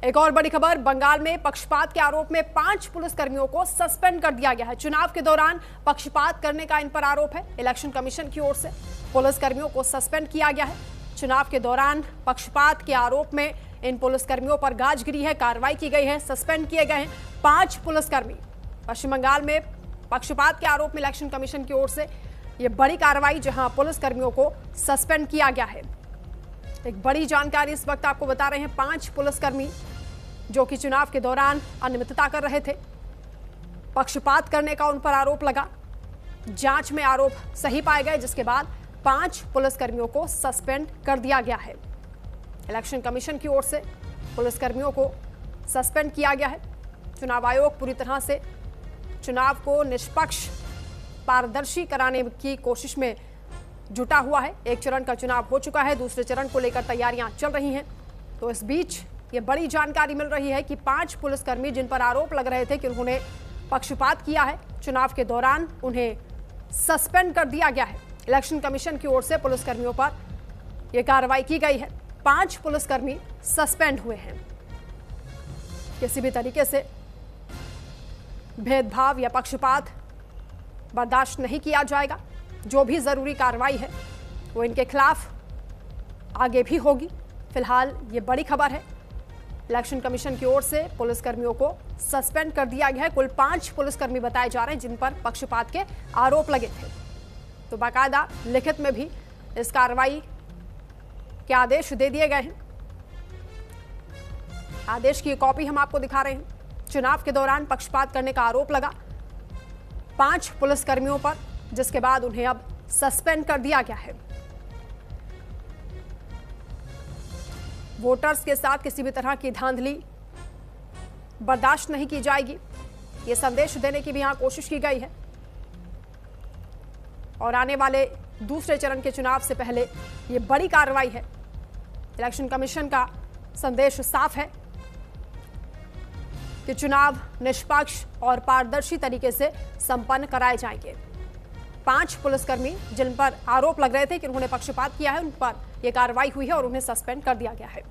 एक और बड़ी खबर, बंगाल में पक्षपात के आरोप में 5 पुलिसकर्मियों को सस्पेंड कर दिया गया है। चुनाव के दौरान पक्षपात करने का इन पर आरोप है। इलेक्शन कमीशन की ओर से पुलिसकर्मियों को सस्पेंड किया गया है। चुनाव के दौरान पक्षपात के आरोप में इन पुलिसकर्मियों पर गाज गिरी है, कार्रवाई की गई है, सस्पेंड किए गए हैं 5 पुलिसकर्मी। पश्चिम बंगाल में पक्षपात के आरोप में इलेक्शन कमीशन की ओर से यह बड़ी कार्रवाई, जहां पुलिसकर्मियों को सस्पेंड किया गया है। एक बड़ी जानकारी इस वक्त आपको बता रहे हैं। 5 पुलिसकर्मी जो कि चुनाव के दौरान अनियमितता कर रहे थे, पक्षपात करने का उन पर आरोप लगा, जांच में आरोप सही पाए गए, जिसके बाद 5 पुलिसकर्मियों को सस्पेंड कर दिया गया है। इलेक्शन कमीशन की ओर से पुलिसकर्मियों को सस्पेंड किया गया है। चुनाव आयोग पूरी तरह से चुनाव को निष्पक्ष, पारदर्शी कराने की कोशिश में जुटा हुआ है। एक चरण का चुनाव हो चुका है, दूसरे चरण को लेकर तैयारियां चल रही हैं। तो इस बीच ये बड़ी जानकारी मिल रही है कि 5 पुलिसकर्मी जिन पर आरोप लग रहे थे कि उन्होंने पक्षपात किया है, चुनाव के दौरान उन्हें सस्पेंड कर दिया गया है। इलेक्शन कमीशन की ओर से पुलिसकर्मियों पर यह कार्रवाई की गई है। 5 पुलिसकर्मी सस्पेंड हुए हैं। किसी भी तरीके से भेदभाव या पक्षपात बर्दाश्त नहीं किया जाएगा। जो भी जरूरी कार्रवाई है वो इनके खिलाफ आगे भी होगी। फिलहाल ये बड़ी खबर है, इलेक्शन कमीशन की ओर से पुलिसकर्मियों को सस्पेंड कर दिया गया है। कुल 5 पुलिसकर्मी बताए जा रहे हैं जिन पर पक्षपात के आरोप लगे थे। तो बाकायदा लिखित में भी इस कार्रवाई के आदेश दे दिए गए हैं। आदेश की कॉपी हम आपको दिखा रहे हैं। चुनाव के दौरान पक्षपात करने का आरोप लगा 5 पुलिसकर्मियों पर, जिसके बाद उन्हें अब सस्पेंड कर दिया गया है। वोटर्स के साथ किसी भी तरह की धांधली बर्दाश्त नहीं की जाएगी, ये संदेश देने की भी यहां कोशिश की गई है। और आने वाले दूसरे चरण के चुनाव से पहले ये बड़ी कार्रवाई है। इलेक्शन कमीशन का संदेश साफ है कि चुनाव निष्पक्ष और पारदर्शी तरीके से संपन्न कराए जाएंगे। 5 पुलिसकर्मी जिन पर आरोप लग रहे थे कि उन्होंने पक्षपात किया है, उन पर यह कार्रवाई हुई है और उन्हें सस्पेंड कर दिया गया है।